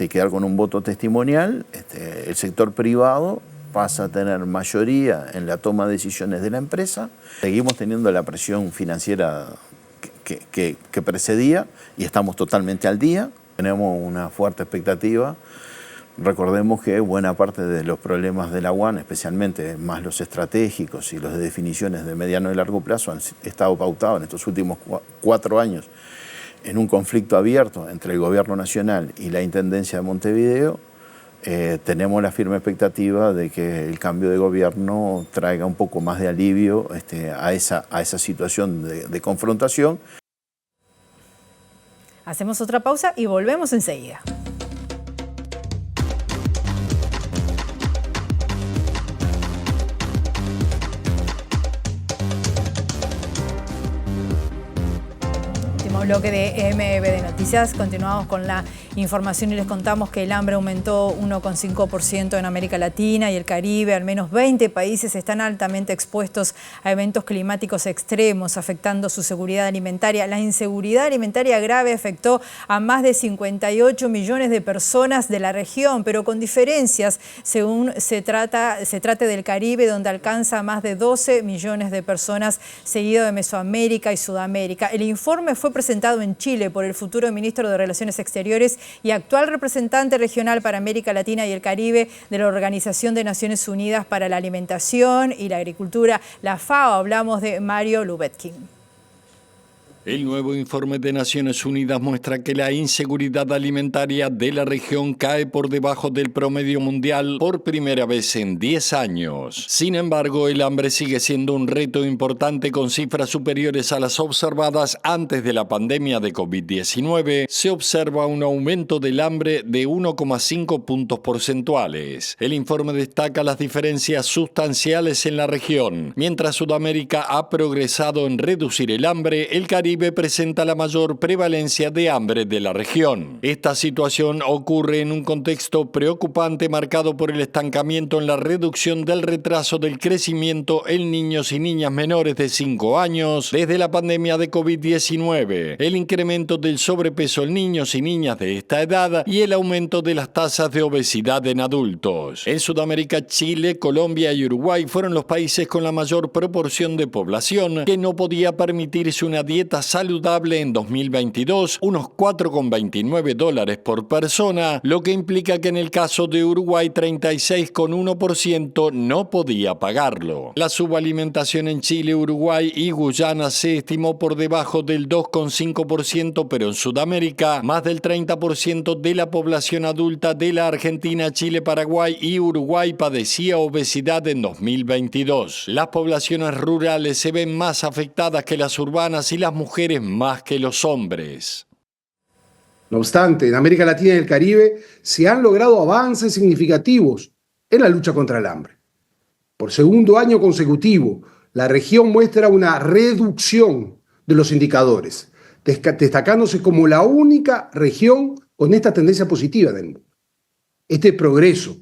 quedar con un voto testimonial, el sector privado pasa a tener mayoría en la toma de decisiones de la empresa. Seguimos teniendo la presión financiera que precedía y estamos totalmente al día. Tenemos una fuerte expectativa. Recordemos que buena parte de los problemas de la UAM, especialmente más los estratégicos y los de definiciones de mediano y largo plazo, han estado pautados en estos últimos 4 años en un conflicto abierto entre el Gobierno Nacional y la Intendencia de Montevideo. Tenemos la firme expectativa de que el cambio de gobierno traiga un poco más de alivio a esa situación de confrontación. Hacemos otra pausa y volvemos enseguida. Bloque de MBD Noticias. Continuamos con la información y les contamos que el hambre aumentó 1,5% en América Latina y el Caribe. Al menos 20 países están altamente expuestos a eventos climáticos extremos, afectando su seguridad alimentaria. La inseguridad alimentaria grave afectó a más de 58 millones de personas de la región, pero con diferencias según se trate del Caribe, donde alcanza a más de 12 millones de personas, seguido de Mesoamérica y Sudamérica. El informe fue presentado en Chile por el futuro ministro de Relaciones Exteriores y actual representante regional para América Latina y el Caribe de la Organización de Naciones Unidas para la Alimentación y la Agricultura, la FAO. Hablamos de Mario Lubetkin. El nuevo informe de Naciones Unidas muestra que la inseguridad alimentaria de la región cae por debajo del promedio mundial por primera vez en 10 años. Sin embargo, el hambre sigue siendo un reto importante con cifras superiores a las observadas antes de la pandemia de COVID-19. Se observa un aumento del hambre de 1,5 puntos porcentuales. El informe destaca las diferencias sustanciales en la región. Mientras Sudamérica ha progresado en reducir el hambre, el Caribe presenta la mayor prevalencia de hambre de la región. Esta situación ocurre en un contexto preocupante marcado por el estancamiento en la reducción del retraso del crecimiento en niños y niñas menores de 5 años desde la pandemia de COVID-19, el incremento del sobrepeso en niños y niñas de esta edad y el aumento de las tasas de obesidad en adultos. En Sudamérica, Chile, Colombia y Uruguay fueron los países con la mayor proporción de población que no podía permitirse una dieta dieta saludable en 2022, unos $4,29 por persona, lo que implica que en el caso de Uruguay 36,1% no podía pagarlo. La subalimentación en Chile, Uruguay y Guyana se estimó por debajo del 2,5%, pero en Sudamérica más del 30% de la población adulta de la Argentina, Chile, Paraguay y Uruguay padecía obesidad en 2022. Las poblaciones rurales se ven más afectadas que las urbanas y las mujeres más que los hombres. No obstante, en América Latina y el Caribe se han logrado avances significativos en la lucha contra el hambre. Por segundo año consecutivo, la región muestra una reducción de los indicadores, destacándose como la única región con esta tendencia positiva del mundo. Este progreso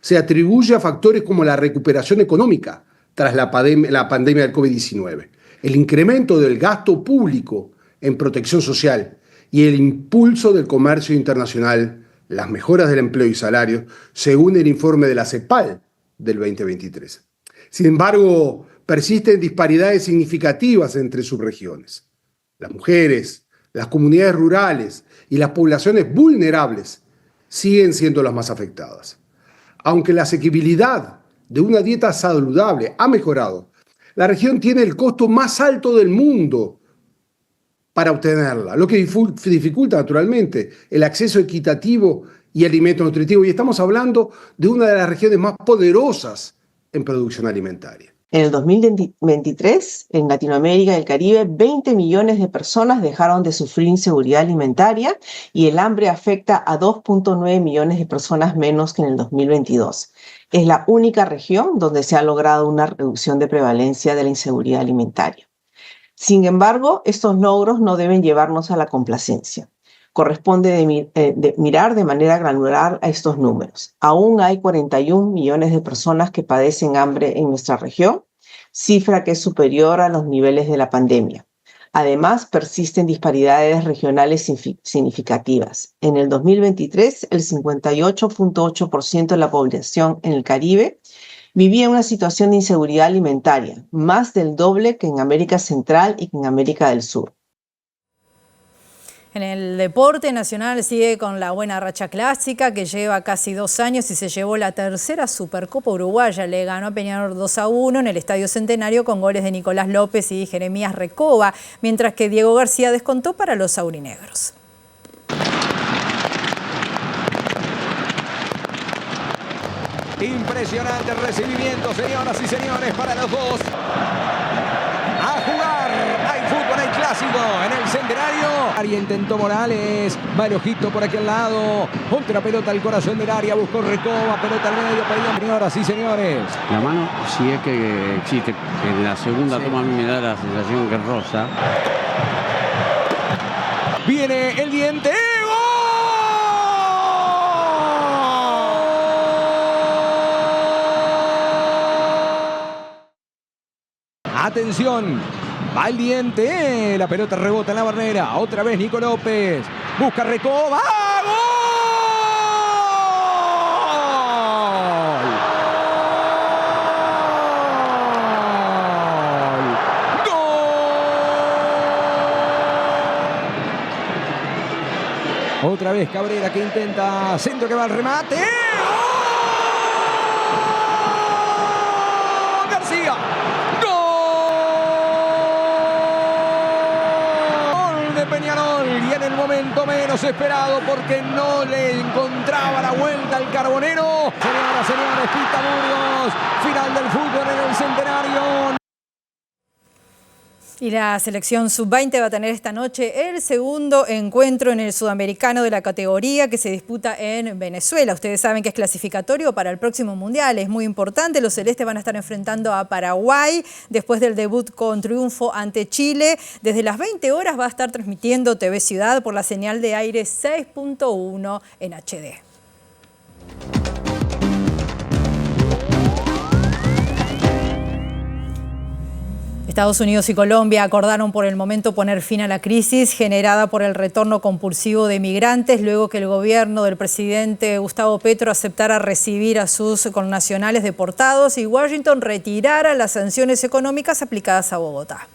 se atribuye a factores como la recuperación económica tras la pandemia del COVID-19, el incremento del gasto público en protección social y el impulso del comercio internacional, las mejoras del empleo y salarios, según el informe de la CEPAL del 2023. Sin embargo, persisten disparidades significativas entre subregiones. Las mujeres, las comunidades rurales y las poblaciones vulnerables siguen siendo las más afectadas. Aunque la asequibilidad de una dieta saludable ha mejorado, la región tiene el costo más alto del mundo para obtenerla, lo que dificulta naturalmente el acceso equitativo y alimento nutritivo. Y estamos hablando de una de las regiones más poderosas en producción alimentaria. En el 2023, en Latinoamérica y el Caribe, 20 millones de personas dejaron de sufrir inseguridad alimentaria y el hambre afecta a 2,9 millones de personas menos que en el 2022. Es la única región donde se ha logrado una reducción de prevalencia de la inseguridad alimentaria. Sin embargo, estos logros no deben llevarnos a la complacencia. Corresponde mirar de manera granular a estos números. Aún hay 41 millones de personas que padecen hambre en nuestra región, cifra que es superior a los niveles de la pandemia. Además, persisten disparidades regionales significativas. En el 2023, el 58,8% de la población en el Caribe vivía en una situación de inseguridad alimentaria, más del doble que en América Central y que en América del Sur. En el deporte nacional sigue con la buena racha clásica que lleva casi 2 años y se llevó la tercera Supercopa Uruguaya. Le ganó a Peñarol 2-1 en el Estadio Centenario con goles de Nicolás López y Jeremías Recoba, mientras que Diego García descontó para los aurinegros. Impresionante recibimiento, señoras y señores, para los dos. A jugar, hay fútbol, hay clásico en el Centenario. Área intentó Morales, va el ojito por aquel lado. Otra pelota al corazón del área, buscó Recoba, pelota al medio, pedían. Señoras y señores. La mano, si es que existe, en la segunda toma a mí me da la sensación que es rosa. Viene el diente. Atención, va el diente, la pelota rebota en la barrera, otra vez Nico López, busca Recoba, ¡gol! Otra vez Cabrera que intenta, centro que va al remate, García. Peñarol y en el momento menos esperado porque no le encontraba la vuelta al Carbonero. Señoras, señores, Pita Burgos, final del fútbol en el Centenario. Y la selección sub-20 va a tener esta noche el segundo encuentro en el sudamericano de la categoría que se disputa en Venezuela. Ustedes saben que es clasificatorio para el próximo mundial, es muy importante. Los celestes van a estar enfrentando a Paraguay después del debut con triunfo ante Chile. Desde las 20 horas va a estar transmitiendo TV Ciudad por la señal de aire 6.1 en HD. Estados Unidos y Colombia acordaron por el momento poner fin a la crisis generada por el retorno compulsivo de migrantes luego que el gobierno del presidente Gustavo Petro aceptara recibir a sus connacionales deportados y Washington retirara las sanciones económicas aplicadas a Bogotá.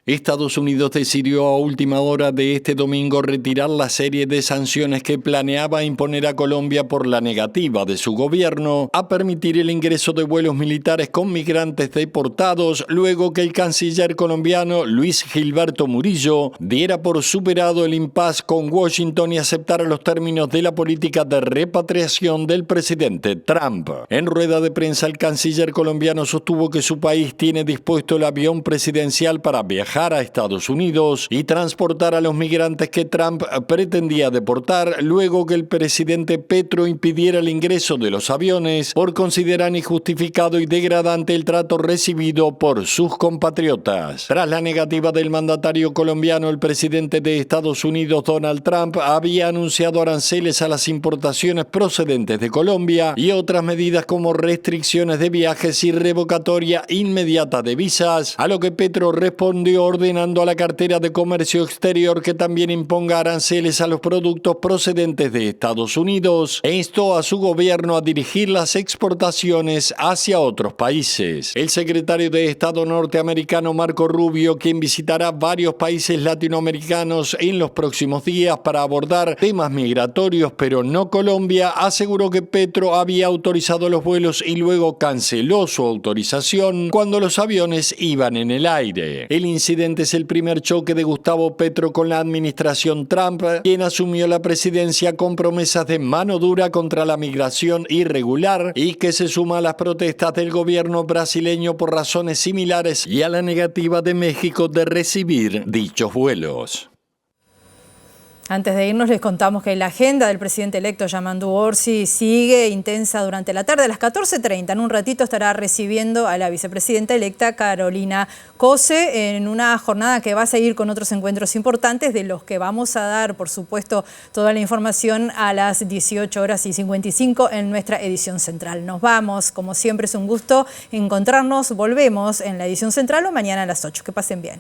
Estados Unidos decidió a última hora de este domingo retirar la serie de sanciones que planeaba imponer a Colombia por la negativa de su gobierno a permitir el ingreso de vuelos militares con migrantes deportados, luego que el canciller colombiano Luis Gilberto Murillo diera por superado el impasse con Washington y aceptara los términos de la política de repatriación del presidente Trump. En rueda de prensa, el canciller colombiano sostuvo que su país tiene dispuesto el avión presidencial para viajar a Estados Unidos y transportar a los migrantes que Trump pretendía deportar, luego que el presidente Petro impidiera el ingreso de los aviones por considerar injustificado y degradante el trato recibido por sus compatriotas. Tras la negativa del mandatario colombiano, el presidente de Estados Unidos, Donald Trump, había anunciado aranceles a las importaciones procedentes de Colombia y otras medidas como restricciones de viajes y revocatoria inmediata de visas, a lo que Petro respondió ordenando a la cartera de Comercio Exterior que también imponga aranceles a los productos procedentes de Estados Unidos e instó a su gobierno a dirigir las exportaciones hacia otros países. El secretario de Estado norteamericano Marco Rubio, quien visitará varios países latinoamericanos en los próximos días para abordar temas migratorios, pero no Colombia, aseguró que Petro había autorizado los vuelos y luego canceló su autorización cuando los aviones iban en el aire. El incidente es el primer choque de Gustavo Petro con la administración Trump, quien asumió la presidencia con promesas de mano dura contra la migración irregular y que se suma a las protestas del gobierno brasileño por razones similares y a la negativa de México de recibir dichos vuelos. Antes de irnos les contamos que la agenda del presidente electo Yamandu Orsi sigue intensa durante la tarde. A las 14:30, en un ratito, estará recibiendo a la vicepresidenta electa Carolina Cose en una jornada que va a seguir con otros encuentros importantes, de los que vamos a dar, por supuesto, toda la información a las 18:55 en nuestra edición central. Nos vamos, como siempre es un gusto encontrarnos, volvemos en la edición central o mañana a las 8. Que pasen bien.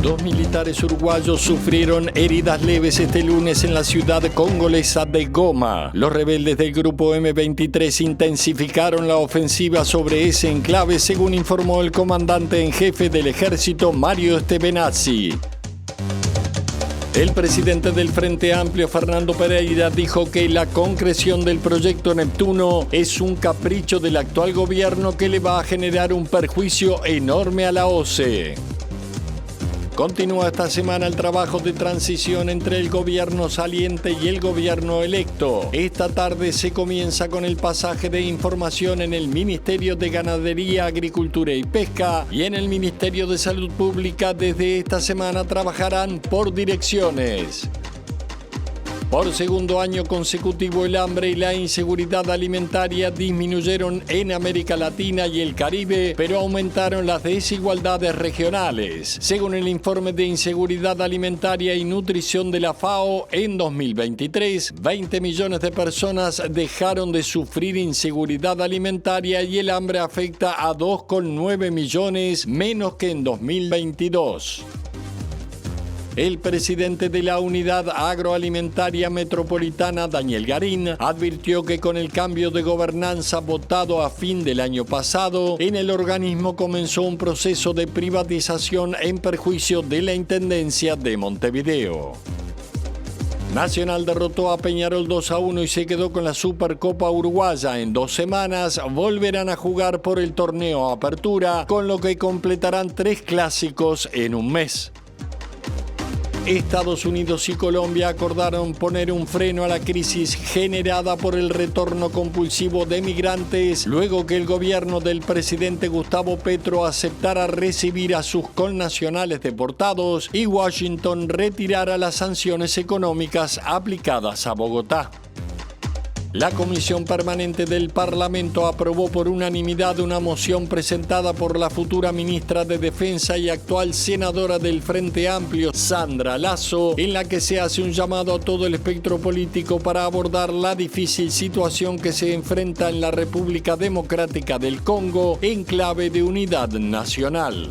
Dos militares uruguayos sufrieron heridas leves este lunes en la ciudad congolesa de Goma. Los rebeldes del grupo M23 intensificaron la ofensiva sobre ese enclave, según informó el comandante en jefe del ejército, Mario Estebenazzi. El presidente del Frente Amplio, Fernando Pereira, dijo que la concreción del proyecto Neptuno es un capricho del actual gobierno que le va a generar un perjuicio enorme a la OCE. Continúa esta semana el trabajo de transición entre el gobierno saliente y el gobierno electo. Esta tarde se comienza con el pasaje de información en el Ministerio de Ganadería, Agricultura y Pesca y en el Ministerio de Salud Pública. Desde esta semana trabajarán por direcciones. Por segundo año consecutivo, el hambre y la inseguridad alimentaria disminuyeron en América Latina y el Caribe, pero aumentaron las desigualdades regionales. Según el informe de inseguridad alimentaria y nutrición de la FAO, en 2023, 20 millones de personas dejaron de sufrir inseguridad alimentaria y el hambre afecta a 2,9 millones menos que en 2022. El presidente de la Unidad Agroalimentaria Metropolitana, Daniel Garín, advirtió que con el cambio de gobernanza votado a fin del año pasado, en el organismo comenzó un proceso de privatización en perjuicio de la Intendencia de Montevideo. Nacional derrotó a Peñarol 2-1 y se quedó con la Supercopa Uruguaya. En 2 semanas volverán a jugar por el torneo Apertura, con lo que completarán 3 clásicos en un mes. Estados Unidos y Colombia acordaron poner un freno a la crisis generada por el retorno compulsivo de migrantes, luego que el gobierno del presidente Gustavo Petro aceptara recibir a sus connacionales deportados y Washington retirara las sanciones económicas aplicadas a Bogotá. La Comisión Permanente del Parlamento aprobó por unanimidad una moción presentada por la futura ministra de Defensa y actual senadora del Frente Amplio, Sandra Lasso, en la que se hace un llamado a todo el espectro político para abordar la difícil situación que se enfrenta en la República Democrática del Congo en clave de unidad nacional.